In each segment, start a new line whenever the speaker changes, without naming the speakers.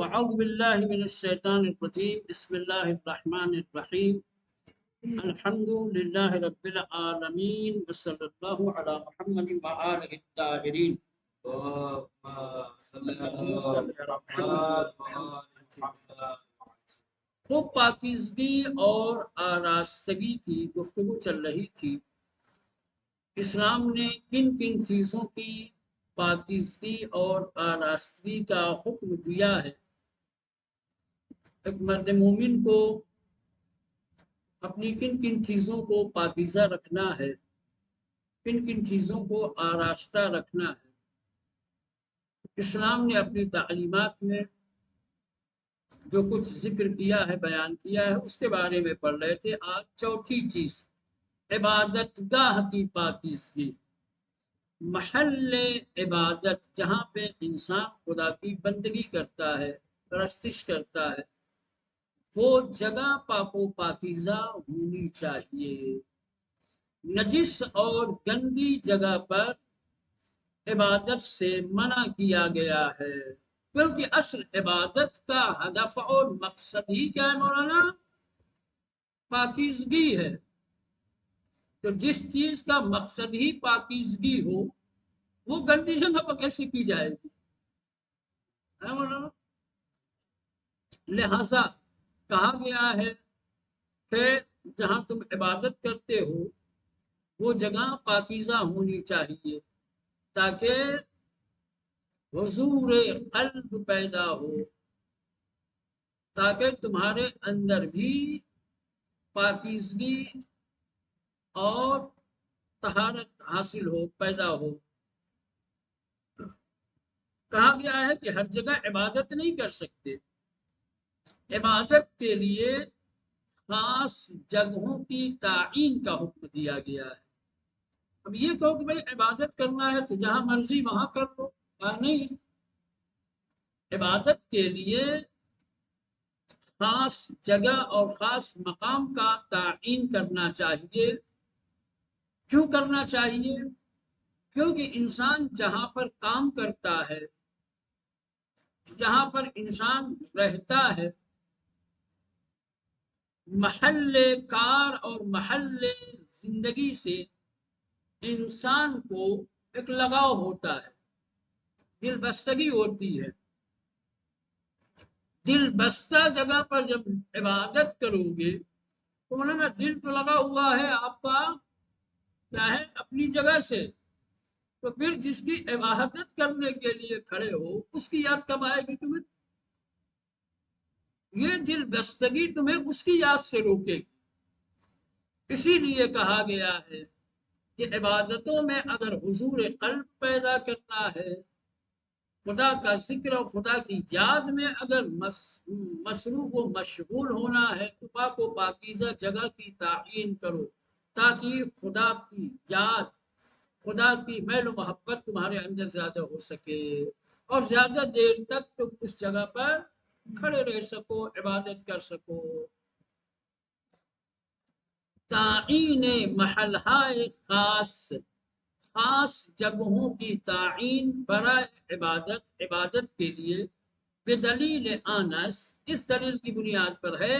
أعوذ بالله من الشيطان الرجيم بسم الله الرحمن الرحيم الحمد لله رب العالمين وصلى الله على محمد وآله الطاهرين تو پاکیزگی اور آراستگی کی گفتگو چل رہی تھی۔ اسلام نے کن کن چیزوں کی پاکیزگی اور آراستگی کا حکم دیا ہے؟ ایک مرد مومن کو اپنی کن کن چیزوں کو پاکیزہ رکھنا ہے، کن کن چیزوں کو آراستہ رکھنا ہے۔ اسلام نے اپنی تعلیمات میں جو کچھ ذکر کیا ہے، بیان کیا ہے، اس کے بارے میں پڑھ رہے تھے۔ آج چوتھی چیز عبادت گاہ کی پاکیزگی۔ محل عبادت جہاں پہ انسان خدا کی بندگی کرتا ہے، پرستش کرتا ہے، وہ جگہ پاک و پاکیزہ ہونی چاہیے۔ نجس اور گندی جگہ پر عبادت سے منع کیا گیا ہے، کیونکہ اصل عبادت کا ہدف اور مقصد ہی کیا ہے مولانا؟ پاکیزگی ہے۔ تو جس چیز کا مقصد ہی پاکیزگی ہو وہ گندی جگہ پر کیسے کی جائے گی؟ لہذا کہا گیا ہے کہ جہاں تم عبادت کرتے ہو وہ جگہ پاکیزہ ہونی چاہیے تاکہ حضور قلب پیدا ہو، تاکہ تمہارے اندر بھی پاکیزگی اور طہارت حاصل ہو، پیدا ہو۔ کہا گیا ہے کہ ہر جگہ عبادت نہیں کر سکتے، عبادت کے لیے خاص جگہوں کی تعین کا حکم دیا گیا ہے۔ اب یہ کہو کہ بھئی عبادت کرنا ہے تو جہاں مرضی وہاں کر لو، نہیں، عبادت کے لیے خاص جگہ اور خاص مقام کا تعین کرنا چاہیے۔ کیوں کرنا چاہیے؟ کیونکہ انسان جہاں پر کام کرتا ہے، جہاں پر انسان رہتا ہے، محل کار اور محل زندگی سے انسان کو ایک لگاؤ ہوتا ہے، دل بستگی ہوتی ہے۔ دل بستہ جگہ پر جب عبادت کرو گے تو مولانا دل تو لگا ہوا ہے آپ کا کیا ہے؟ اپنی جگہ سے، تو پھر جس کی عبادت کرنے کے لیے کھڑے ہو اس کی یاد کب آئے گی تمہیں؟ یہ دل بستگی تمہیں اس کی یاد سے روکے گی۔ اسی لیے کہا گیا ہے کہ عبادتوں میں اگر حضور قلب پیدا کرنا ہے، خدا کا ذکر اور خدا کی یاد میں اگر مصروف و مشغول ہونا ہے تو پاک و پاکیزہ جگہ کی تعین کرو تاکہ خدا کی یاد، خدا کی میل و محبت تمہارے اندر زیادہ ہو سکے اور زیادہ دیر تک تم اس جگہ پر کھڑے رہ سکو، عبادت کر سکو۔ تعین محلہائے خاص، خاص جگہوں کی تعین برائے عبادت کے لیے بدلیل آنس، اس دلیل کی بنیاد پر ہے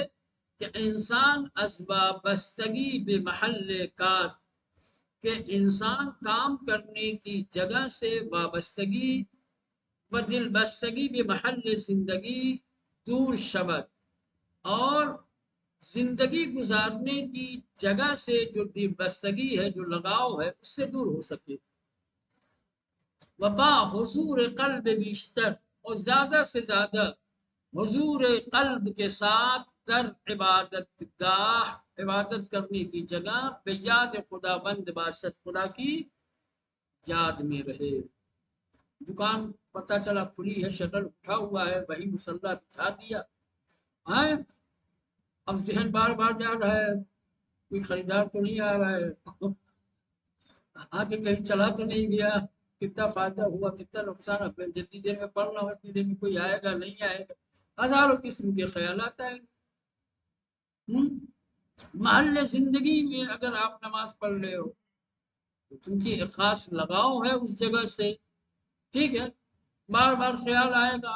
کہ انسان اسباب بستگی بمحل کار، کہ انسان کام کرنے کی جگہ سے وابستگی و دل بستگی بمحل زندگی دور شود، اور زندگی گزارنے کی جگہ سے جو دل بستگی ہے، جو لگاؤ ہے، اس سے دور ہو سکے۔ وبا حضور قلب بیشتر، اور زیادہ سے زیادہ حضور قلب کے ساتھ در عبادت گاہ، عبادت کرنے کی جگہ بے یاد خدا بند باشد، خدا کی یاد میں رہے۔ دکان پتہ چلا کھلی ہے، شٹر اٹھا ہوا ہے، وہی مسلح بچھا دیا ہے، اب ذہن بار بار جا رہا ہے کوئی خریدار تو نہیں آ رہا ہے، آگے کہیں چلا تو نہیں گیا، کتنا فائدہ ہوا کتنا نقصان، جتنی دیر میں پڑھ رہا ہوں اتنی دیر میں کوئی آئے گا نہیں آئے گا، ہزاروں قسم کے خیالات آئیں گے۔ محل زندگی میں اگر آپ نماز پڑھ رہے ہو تو چونکہ ایک خاص لگاؤ ہے اس جگہ سے، ٹھیک ہے، بار بار خیال آئے گا،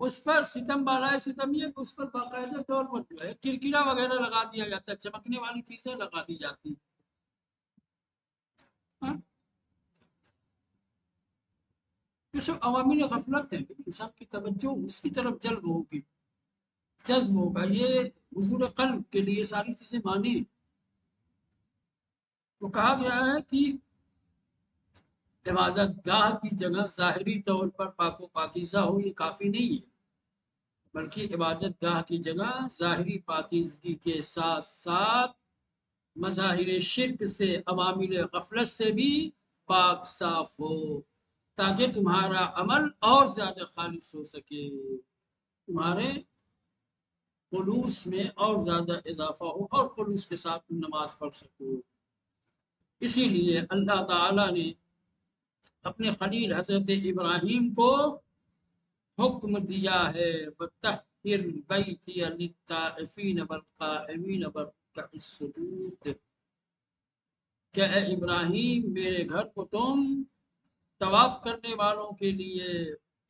اس پر ستم بالائے ستم یہ کہ اس پر باقاعدہ طور پر جو ہے کرکرا وغیرہ لگا دیا جاتا ہے، چمکنے والی چیزیں لگا دی جاتی ہیں۔ یہ سب عوامل غفلت ہیں، انسان کی توجہ اس کی طرف جذب ہوگا، یہ حضور قلب کے لیے ساری چیزیں مانی۔ تو کہا گیا ہے کہ عبادت گاہ کی جگہ ظاہری طور پر پاک و پاکیزہ ہو یہ کافی نہیں ہے، بلکہ عبادت گاہ کی جگہ ظاہری پاکیزگی کے ساتھ ساتھ مظاہر شرک سے، عوامل غفلت سے بھی پاک صاف ہو، تاکہ تمہارا عمل اور زیادہ خالص ہو سکے، تمہارے خلوص میں اور زیادہ اضافہ ہو اور خلوص کے ساتھ تم نماز پڑھ سکو۔ اسی لیے اللہ تعالیٰ نے اپنے خلیل حضرت ابراہیم کو حکم دیا ہے وَطَهِّرْ بَيْتِيَ لِلطَّائِفِينَ وَالْقَائِمِينَ وَالرُّكَعِ السُّجُودِ، کہ اے ابراہیم میرے گھر کو تم طواف کرنے والوں کے لیے،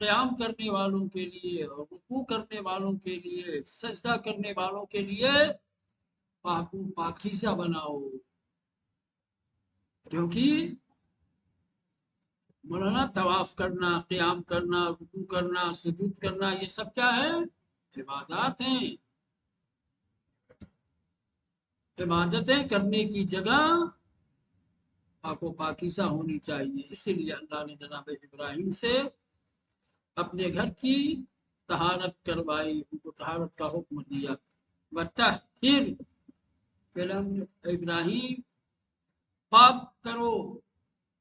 قیام کرنے والوں کے لیے، رکوع کرنے والوں کے لیے، سجدہ کرنے والوں کے لیے پاک و پاکیزہ بناؤ، کیونکہ مولانا طواف کرنا، قیام کرنا، رکوع کرنا، سجود کرنا یہ سب کیا ہے؟ عبادات ہیں۔ عبادتیں کرنے کی جگہ پاک و پاکیزہ ہونی چاہیے، اسی لیے اللہ نے جناب ابراہیم سے اپنے گھر کی طہارت کروائی، ان کو طہارت کا حکم دیا۔ وَطَهِّرْ، پہلے ابراہیم پاک کرو،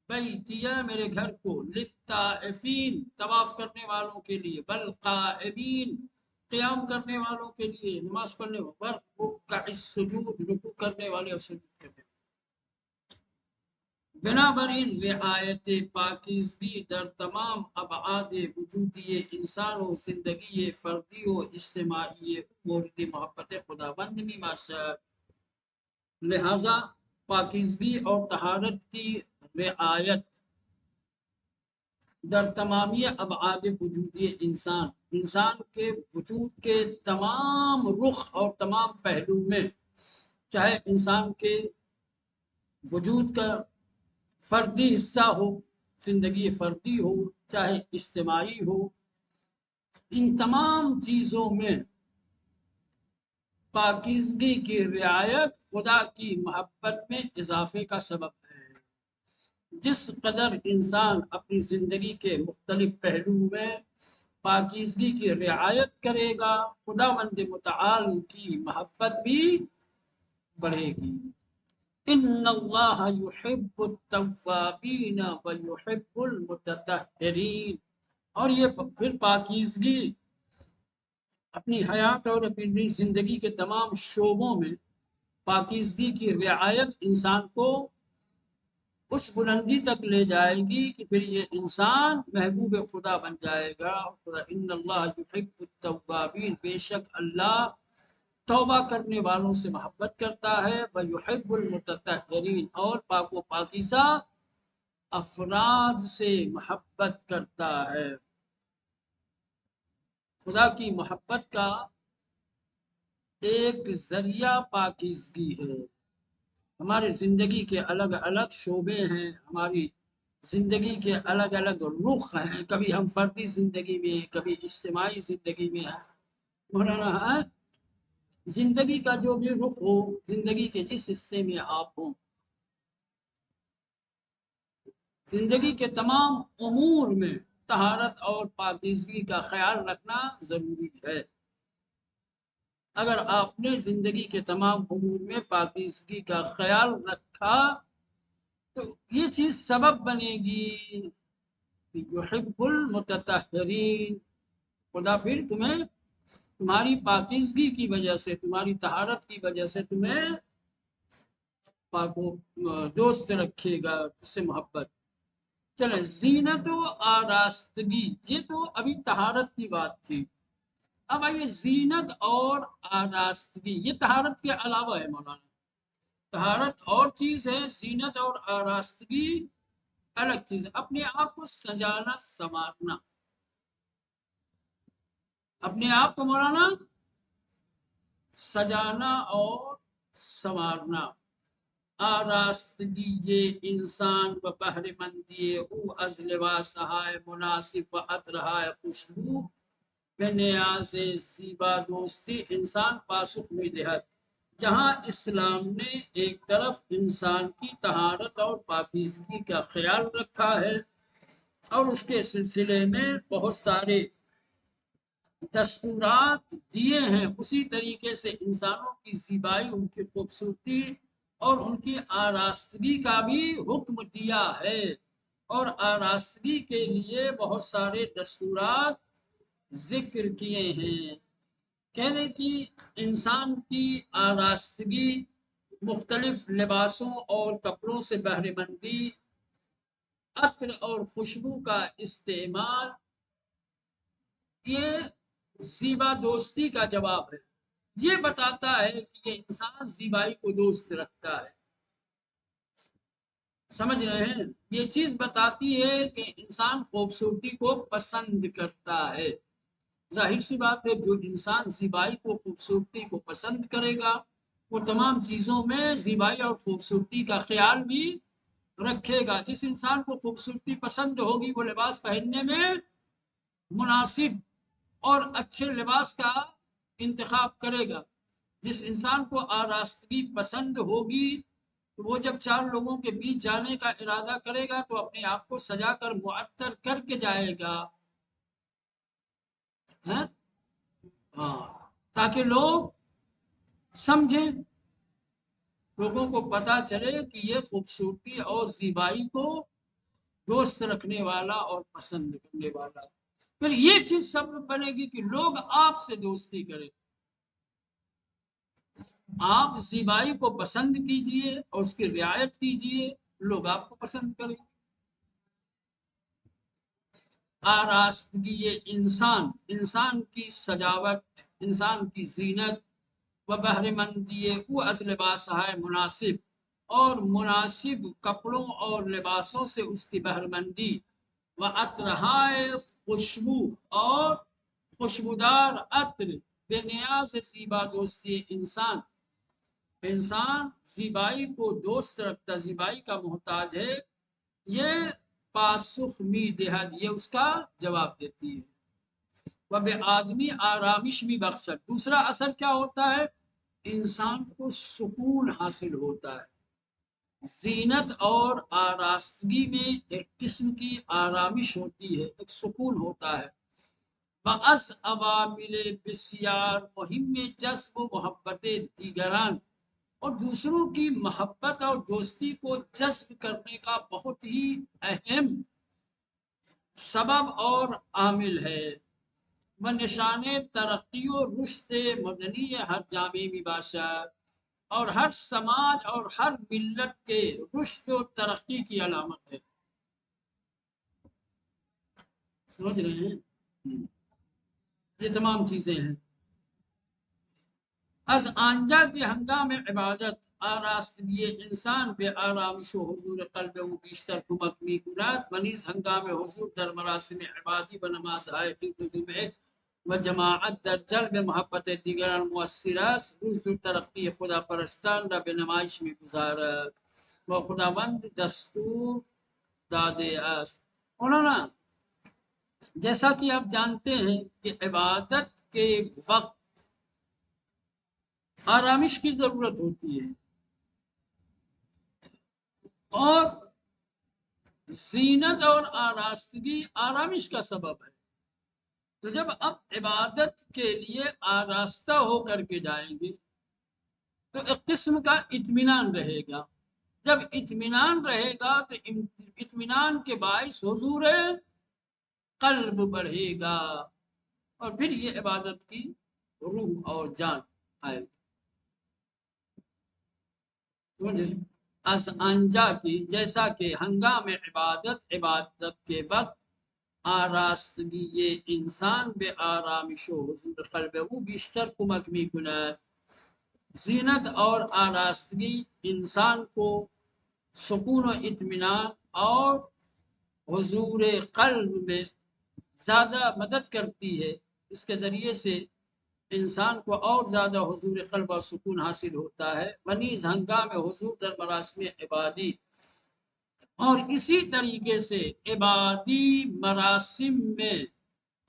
بیتیا میرے گھر کو، للطائفین طواف کرنے والوں کے لیے، والقائمین قیام کرنے والوں کے لیے، نماز پڑھنے والرکع السجود رکوع کرنے والے اور سجود کرنے والے۔ بنابراین رعایت پاکیزگی در تمام ابعاد وجودی انسان و زندگی فردی و اجتماعی مورد محبت خداوند می باشد، لہذا پاکیزگی اور طہارت کی رعایت در تمامی ابعاد وجودی انسان کے وجود کے تمام رخ اور تمام پہلو میں، چاہے انسان کے وجود کا فردی حصہ ہو، زندگی فردی ہو، چاہے اجتماعی ہو، ان تمام چیزوں میں پاکیزگی کی رعایت خدا کی محبت میں اضافے کا سبب ہے۔ جس قدر انسان اپنی زندگی کے مختلف پہلو میں پاکیزگی کی رعایت کرے گا، خداوند متعال کی محبت بھی بڑھے گی۔ ان اللہ یحب التوابین ویحب المتطہرین، اور یہ پھر پاکیزگی اپنی حیات اور اپنی زندگی کے تمام شعبوں میں پاکیزگی کی رعایت انسان کو اس بلندی تک لے جائے گی کہ پھر یہ انسان محبوب خدا بن جائے گا۔ ان اللہ یحب التوابین، بے شک اللہ توبہ کرنے والوں سے محبت کرتا ہے، وَيُحِبُّ الْمُتَطَہِّرِينَ، اور پاک و پاکیزہ افراد سے محبت کرتا ہے۔ خدا کی محبت کا ایک ذریعہ پاکیزگی ہے۔ ہماری زندگی کے الگ الگ شعبے ہیں، ہماری زندگی کے الگ الگ رخ ہیں، کبھی ہم فردی زندگی میں، کبھی اجتماعی زندگی میں ہیں۔ مولانا زندگی کا جو بھی رخ ہو، زندگی کے جس حصے میں آپ ہوں، زندگی کے تمام امور میں طہارت اور پاکیزگی کا خیال رکھنا ضروری ہے۔ اگر آپ نے زندگی کے تمام امور میں پاکیزگی کا خیال رکھا تو یہ چیز سبب بنے گی کہ یحب المتطہرین، خدا پھر تمہیں تمہاری پاکیزگی کی وجہ سے، تمہاری طہارت کی وجہ سے تمہیں پاک و دوست رکھے گا، اس سے محبت۔ چلے زینت و آراستگی، یہ تو ابھی طہارت کی بات تھی، اب آئیے زینت اور آراستگی، یہ طہارت کے علاوہ ہے مولانا۔ طہارت اور چیز ہے، زینت اور آراستگی الگ چیز ہے۔ اپنے آپ کو سجانا سنوارنا، اپنے آپ کو مولانا سجانا اور سنوارنا. آراستگی یہ انسان و بہر مندی او از لباس ہائے مناسب و عطرہائے خوشبو بے نیاز زیبا دوستی انسان پاسخ میں دہد. جہاں اسلام نے ایک طرف انسان کی طہارت اور پاکیزگی کا خیال رکھا ہے اور اس کے سلسلے میں بہت سارے دستورات دیے ہیں، اسی طریقے سے انسانوں کی زیبائی، ان کی خوبصورتی اور ان کی آراستگی کا بھی حکم دیا ہے. اور آراستگی کے لیے بہت سارے دستورات ذکر کیے ہیں. کہنے کی انسان کی آراستگی مختلف لباسوں اور کپڑوں سے بہرے مندی، عطر اور خوشبو کا استعمال، یہ زیبا دوستی کا جواب ہے. یہ بتاتا ہے کہ یہ انسان زیبائی کو دوست رکھتا ہے. سمجھ رہے ہیں؟ یہ چیز بتاتی ہے کہ انسان خوبصورتی کو پسند کرتا ہے. ظاہر سی بات ہے، جو انسان زیبائی کو، خوبصورتی کو پسند کرے گا، وہ تمام چیزوں میں زیبائی اور خوبصورتی کا خیال بھی رکھے گا. جس انسان کو خوبصورتی پسند ہوگی وہ لباس پہننے میں مناسب اور اچھے لباس کا انتخاب کرے گا. جس انسان کو آراستگی پسند ہوگی تو وہ جب چار لوگوں کے بیچ جانے کا ارادہ کرے گا تو اپنے آپ کو سجا کر معطر کر کے جائے گا، ہاں، تاکہ لوگ سمجھیں، لوگوں کو پتا چلے کہ یہ خوبصورتی اور زیبائی کو دوست رکھنے والا اور پسند کرنے والا. پھر یہ چیز سبب بنے گی کہ لوگ آپ سے دوستی کریں. آپ زیبائی کو پسند کیجئے اور اس کی رعایت کیجئے، لوگ آپ کو پسند کریں. آراستگی انسان، انسان کی سجاوٹ، انسان کی زینت و بہرے مندی او از لباس ہے مناسب، اور مناسب کپڑوں اور لباسوں سے اس کی بہرمندی، و عطرہائے خوشبو اور خوشبودار عطر بے نیاز زیبا دوستی انسان. انسان زیبائی کو دوست رکھتا، زیبائی کا محتاج ہے. یہ پاسخ می دہد، یہ اس کا جواب دیتی ہے. وہ بے آدمی آرامش بھی بخشد. دوسرا اثر کیا ہوتا ہے؟ انسان کو سکون حاصل ہوتا ہے. زینت اور آراستگی میں ایک قسم کی آرامش ہوتی ہے، ایک سکون ہوتا ہے. بعض عوامل بسیار مہم جذب و محبت دیگران، اور دوسروں کی محبت اور دوستی کو جذب کرنے کا بہت ہی اہم سبب اور عامل ہے. وہ نشان ترقی و رشد مدنی ہر جامع می باشد، اور ہر سماج اور ہر ملت کے رشد و ترقی کی علامت ہے. سمجھ رہے ہیں؟ یہ تمام چیزیں ہیں. از آنجا کے ہنگام عبادت آراستگی انسان به آرامش و حضور قلب او بیشتر کمک می کند و نیز هنگام حضور در مراسم عبادی و نمازهای عید و جمعه و جماعت در جلب محبت دیگران مؤثر است. رشد و ترقی خداپرستان را به نمایش میگذارد و خداوند دستور داده است. مولانا جیسا کہ آپ جانتے ہیں کہ عبادت کے وقت آرامش کی ضرورت ہوتی ہے، اور زینت اور آراستگی آرامش کا سبب ہے. تو جب آپ عبادت کے لیے آراستہ ہو کر کے جائیں گے تو ایک قسم کا اطمینان رہے گا. جب اطمینان رہے گا تو اطمینان کے باعث حضور قلب بڑھے گا، اور پھر یہ عبادت کی روح اور جان آئے گی. از انجا کی جیسا کہ ہنگام عبادت، عبادت کے وقت آراستگی یہ انسان به آرامش و حضور قلب او بیشتر کمک می کند. زینت اور آراستگی انسان کو سکون و اطمینان اور حضور قلب میں زیادہ مدد کرتی ہے. اس کے ذریعے سے انسان کو اور زیادہ حضور قلب و سکون حاصل ہوتا ہے. منیز ہنگام حضور در مراسم عبادی. اور اسی طریقے سے عبادی مراسم میں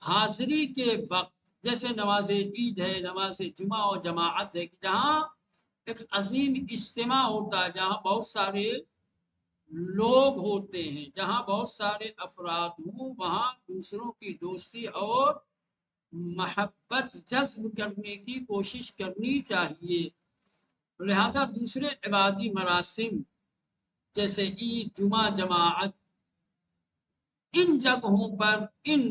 حاضری کے وقت جیسے نماز عید ہے، نماز جمعہ و جماعت ہے، جہاں ایک عظیم اجتماع ہوتا ہے، جہاں بہت سارے لوگ ہوتے ہیں، جہاں بہت سارے افراد ہوں، وہاں دوسروں کی دوستی اور محبت جذب کرنے کی کوشش کرنی چاہیے. لہذا دوسرے عبادی مراسم جیسے عید، جمعہ، جماعت، ان جگہوں پر ان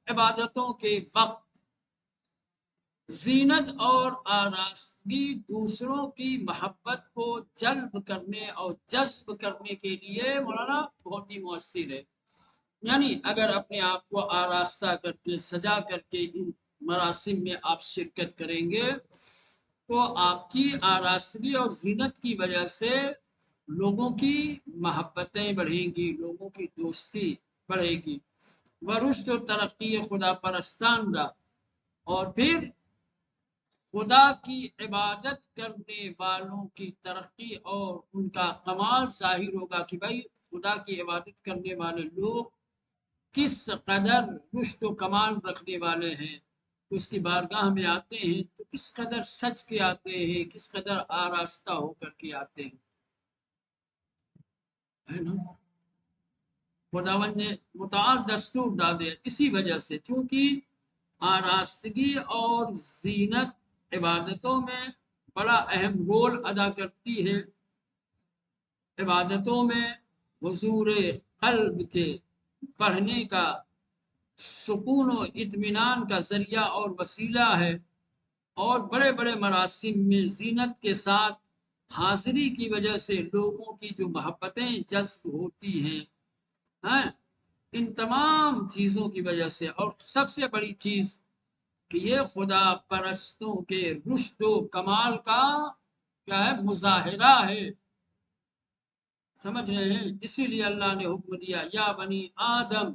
عبادتوں کے وقت زینت اور آراستگی دوسروں کی محبت کو جلب کرنے اور جذب کرنے کے لیے مولانا بہت ہی مؤثر ہے. یعنی اگر اپنے آپ کو آراستہ کر کے سجا کر کے ان مراسم میں آپ شرکت کریں گے تو آپ کی آراستگی اور زینت کی وجہ سے لوگوں کی محبتیں بڑھیں گی، لوگوں کی دوستی بڑھے گی. ورشد و ترقی خدا پرستان را. اور پھر خدا کی عبادت کرنے والوں کی ترقی اور ان کا کمال ظاہر ہوگا کہ بھائی خدا کی عبادت کرنے والے لوگ کس قدر رشد و کمال رکھنے والے ہیں. اس کی بارگاہ میں آتے ہیں تو کس قدر سچ کے آتے ہیں، کس قدر آراستہ ہو کر کے آتے ہیں. ہے نا؟ خداوند نے متعال دستور ڈالے اسی وجہ سے، چونکہ آراستگی اور زینت عبادتوں میں بڑا اہم رول ادا کرتی ہے. عبادتوں میں حضور قلب کے بڑھنے کا، سکون و اطمینان کا ذریعہ اور وسیلہ ہے. اور بڑے بڑے مراسم میں زینت کے ساتھ حاضری کی وجہ سے لوگوں کی جو محبتیں جذب ہوتی ہیں، ان تمام چیزوں کی وجہ سے، اور سب سے بڑی چیز کہ یہ خدا پرستوں کے رشد و کمال کا کیا ہے، مظاہرہ ہے. سمجھ رہے ہیں؟ اسی لیے اللہ نے حکم دیا یا بنی آدم،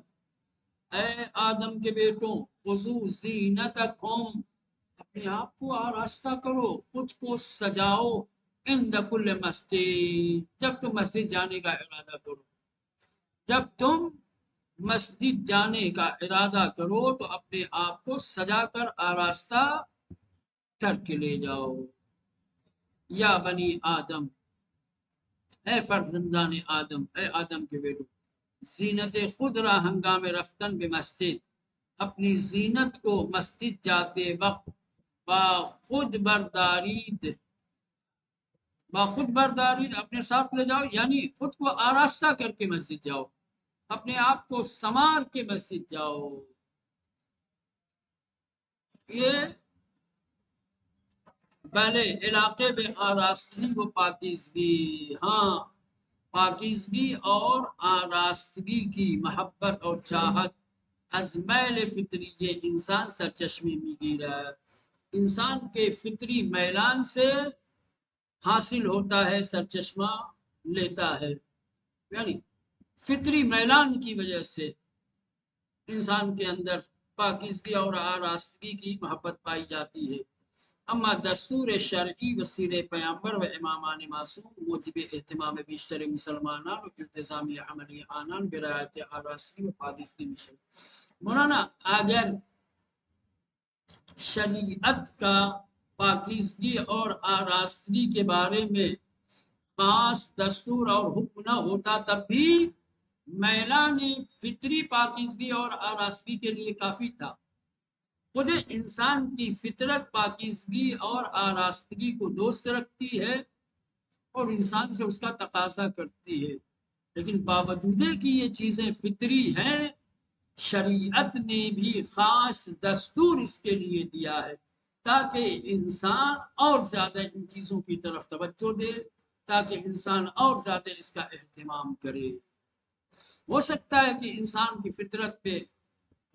اے آدم کے بیٹوں، خذوا زینتکم، اپنے آپ کو آراستہ کرو، خود کو سجاؤ، عند کل مسجد، جب تم مسجد جانے کا ارادہ کرو. جب تم مسجد جانے کا ارادہ کرو تو اپنے آپ کو سجا کر آراستہ کر کے لے جاؤ. یا بنی آدم، اے فرزندان آدم، اے آدم کے بیٹو، زینت خود را ہنگام رفتن بے مسجد، اپنی زینت کو مسجد جاتے وقت با خود بردارید اپنے ساتھ لے جاؤ. یعنی خود کو آراستہ کر کے مسجد جاؤ، اپنے آپ کو سنوار کے مسجد جاؤ. یہ پہلے علاقے میں آراستگی و پاکیزگی، ہاں پاکیزگی اور آراستگی کی محبت اور چاہت از میل فطری، یہ انسان سرچشمے میں گیرا ہے، انسان کے فطری میلان سے حاصل ہوتا ہے، سرچشمہ لیتا ہے. یعنی فطری میلان کی وجہ سے انسان کے اندر پاکیزگی اور آراستگی کی محبت پائی جاتی ہے. اما دستور شرعی وسیر پیامبر و امامان معصوم موجب اہتمام بیشتر مسلمانان و التزام عملی آنان برعایت آراستگی و پاکیزگی مشن. مولانا اگر شریعت کا پاکیزگی اور آراستگی کے بارے میں خاص دستور اور حکم نہ ہوتا تب بھی میلان فطری پاکیزگی اور آراستگی کے لیے کافی تھا. خود انسان کی فطرت پاکیزگی اور آراستگی کو دوست رکھتی ہے اور انسان سے اس کا تقاضا کرتی ہے، لیکن باوجود کہ یہ چیزیں فطری ہیں، شریعت نے بھی خاص دستور اس کے لیے دیا ہے تاکہ انسان اور زیادہ ان چیزوں کی طرف توجہ دے، تاکہ انسان اور زیادہ اس کا اہتمام کرے. ہو سکتا ہے کہ انسان کی فطرت پہ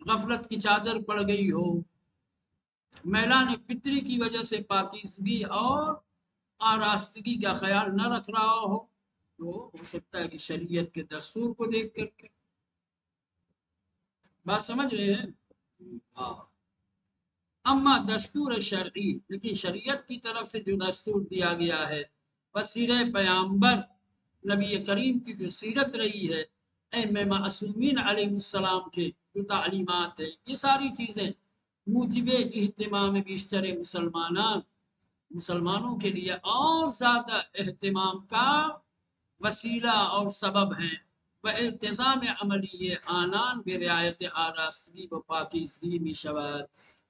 غفلت کی چادر پڑ گئی ہو، میلان فطری کی وجہ سے پاکیزگی اور آراستگی کا خیال نہ رکھ رہا ہو، تو ہو سکتا ہے کہ شریعت کے دستور کو دیکھ کر کے. بات سمجھ رہے ہیں؟ ہاں. اما دستور شرعی، لیکن شریعت کی طرف سے جو دستور دیا گیا ہے، وسیرہ پیامبر نبی کریم کی جو سیرت رہی ہے، ائمہ معصومین علیہ السلام کے جو تعلیمات ہیں، یہ ساری چیزیں موجب اہتمام بیشتر مسلمانوں کے لیے اور زیادہ اہتمام کا وسیلہ اور سبب ہیں۔ والتزام عملی آنان برعایت آراستگی و پاکیزگی می شود،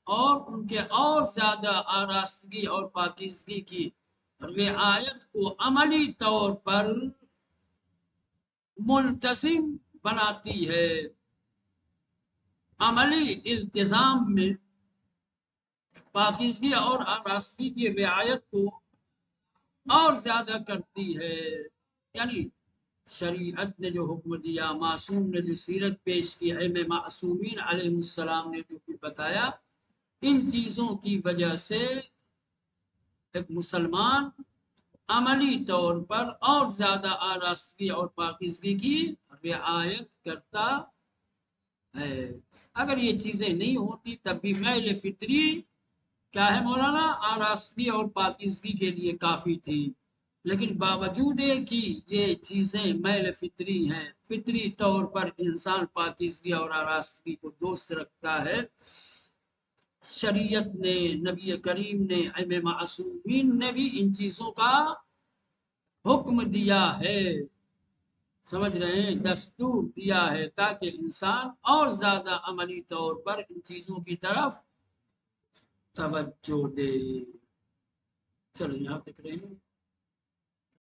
اور ان کے اور زیادہ آراستگی اور پاکیزگی کی رعایت کو عملی طور پر ملتزم بناتی ہے، عملی التزام میں پاکیزگی اور آراستگی کی رعایت کو اور زیادہ کرتی ہے۔ یعنی شریعت نے جو حکم دیا، معصوم نے جو سیرت پیش کی، ائمہ معصومین علیہ السلام نے جو کچھ بتایا، ان چیزوں کی وجہ سے ایک مسلمان عملی طور پر اور زیادہ آراستگی اور پاکیزگی کی رعایت کرتا ہے۔ اگر یہ چیزیں نہیں ہوتی تب بھی میل فطری کیا ہے مولانا، آراستگی اور پاکیزگی کے لیے کافی تھی، لیکن باوجود کہ یہ چیزیں میل فطری ہیں، فطری طور پر انسان پاکیزگی اور آراستگی کو دوست رکھتا ہے، شریعت نے، نبی کریم نے، ائمہ معصومین نے بھی ان چیزوں کا حکم دیا ہے، سمجھ رہے ہیں، دستور دیا ہے، تاکہ انسان اور زیادہ عملی طور پر ان چیزوں کی طرف توجہ دے۔ چلو یہاں تک رہیں۔